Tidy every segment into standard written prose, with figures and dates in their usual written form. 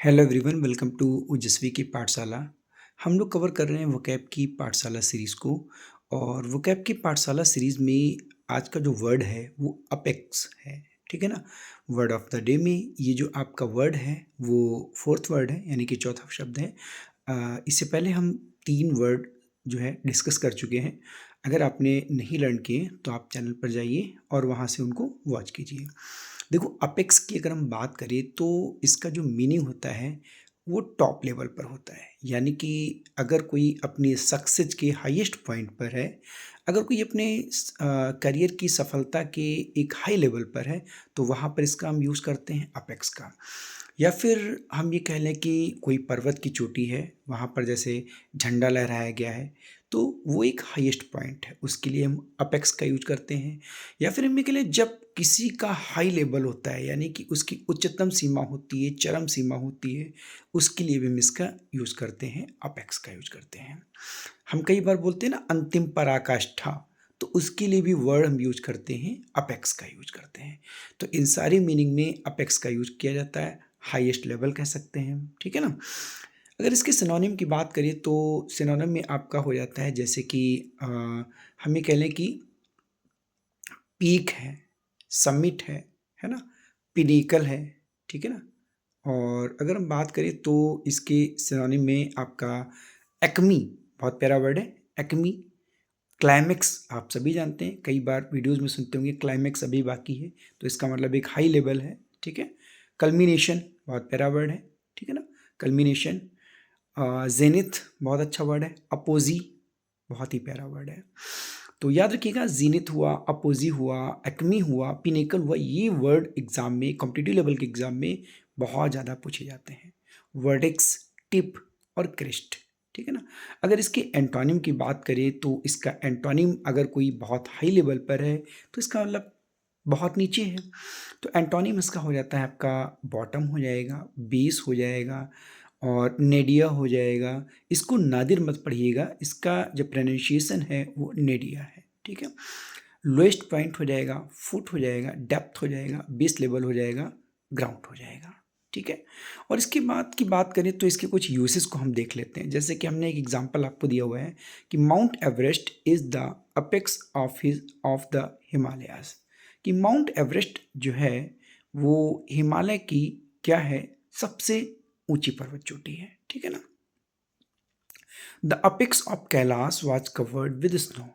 Hello everyone, welcome to ओजस्वी की पाठशाला। हम लोग कवर कर रहे हैं वोकैब की पाठशाला सीरीज़ को। और वोकैब की पाठशाला सीरीज़ में आज का जो वर्ड है वो अपेक्स है। ठीक है ना। वर्ड ऑफ द डे में ये जो आपका वर्ड है वो फोर्थ वर्ड है, यानी कि चौथा शब्द है। इससे पहले हम 3 वर्ड जो है डिस्कस कर चुके हैं। अगर आपने नहीं लर्न किए तो आप चैनल पर जाइए और वहाँ से उनको वॉच कीजिए। देखो, अपेक्स की अगर हम बात करें तो इसका जो मीनिंग होता है वो टॉप लेवल पर होता है। यानी कि अगर कोई अपनी सक्सेस के हाईएस्ट पॉइंट पर है, अगर कोई अपने करियर की सफलता के एक हाई लेवल पर है, तो वहाँ पर इसका हम यूज़ करते हैं अपेक्स का। या फिर हम ये कह लें कि कोई पर्वत की चोटी है, वहाँ पर जैसे झंडा लहराया गया है, तो वो एक हाईएस्ट पॉइंट है, उसके लिए हम अपेक्स का यूज करते हैं। या फिर हम ये कह लें जब किसी का हाई लेवल होता है, यानी कि उसकी उच्चतम सीमा होती है, चरम सीमा होती है, उसके लिए भी हम इसका यूज करते हैं, अपेक्स का यूज करते हैं। हम कई बार बोलते हैं ना अंतिम पराकाष्ठा, तो उसके लिए भी वर्ड हम यूज करते हैं, अपेक्स का यूज करते हैं। तो इन सारी मीनिंग में अपेक्स का यूज किया जाता है, हाईएस्ट लेवल कह सकते हैं हम। ठीक है ना। अगर इसके सिनोनिम की बात करें तो सिनोनिम में आपका हो जाता है जैसे कि हम ये कह लें कि पीक है, समिट है ना, पिनेकल है। ठीक है ना। और अगर हम बात करें तो इसके सिनोनिम में आपका एक्मी, बहुत प्यारा वर्ड है एक्मी। क्लाइमेक्स आप सभी जानते हैं, कई बार वीडियोस में सुनते होंगे क्लाइमेक्स अभी बाकी है, तो इसका मतलब एक हाई लेवल है। ठीक है। कल्मिनेशन, बहुत प्यारा वर्ड है। ठीक है ना। कल्मिनेशन। जेनिथ, बहुत अच्छा वर्ड है। अपोजी, बहुत ही प्यारा वर्ड है। तो याद रखिएगा, जीनिथ हुआ, अपोजी हुआ, एक्मी हुआ, पिनेकल हुआ, ये वर्ड एग्जाम में, कॉम्पिटिटिव लेवल के एग्जाम में बहुत ज़्यादा पूछे जाते हैं। वर्डेक्स, टिप और क्रेस्ट। ठीक है ना। अगर इसके एंटोनिम की बात करें तो इसका एंटोनिम अगर कोई बहुत हाई लेवल पर है तो इसका मतलब बहुत नीचे है, तो एंटोनिम इसका हो जाता है आपका बॉटम हो जाएगा, बेस हो जाएगा और नेडिया हो जाएगा। इसको नादिर मत पढ़िएगा, इसका जो प्रोनाउंसिएशन है वो नेडिया है। ठीक है। लोएस्ट पॉइंट हो जाएगा, फुट हो जाएगा, डेप्थ हो जाएगा, बेस लेवल हो जाएगा, ग्राउंड हो जाएगा। ठीक है। और इसकी बात करें तो इसके कुछ यूसेस को हम देख लेते हैं। जैसे कि हमने एक एग्जांपल आपको दिया हुआ है कि mount Everest is the apex of the Himalayas. कि माउंट एवरेस्ट जो है वो हिमालय की क्या है, सबसे ऊंची पर्वत चोटी है। ठीक है ना। The apex of Kailash was covered with snow.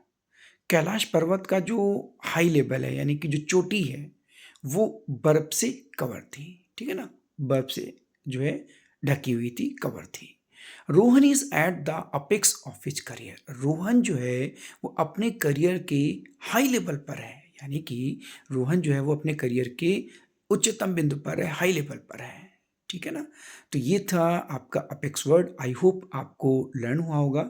Kailash पर्वत का जो हाई लेवल है, यानी कि जो चोटी है, वो बर्फ से कवर थी। ठीक है ना। बर्फ से जो है ढकी हुई थी, कवर थी। Rohan is at the apex of his career. Rohan जो है वो अपने करियर के हाई लेवल पर है, यानी कि रोहन जो है वो अपने करियर के उच्चतम बिंदु पर है, हाई लेवल पर है। ठीक है ना। तो ये था आपका अपेक्स वर्ड। आई होप आपको लर्न हुआ होगा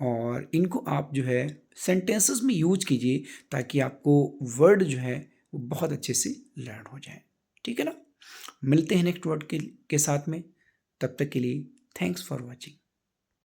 और इनको आप जो है सेंटेंसेस में यूज कीजिए ताकि आपको वर्ड जो है वो बहुत अच्छे से लर्न हो जाए। ठीक है ना। मिलते हैं नेक्स्ट वर्ड के साथ में। तब तक के लिए थैंक्स फॉर वॉचिंग।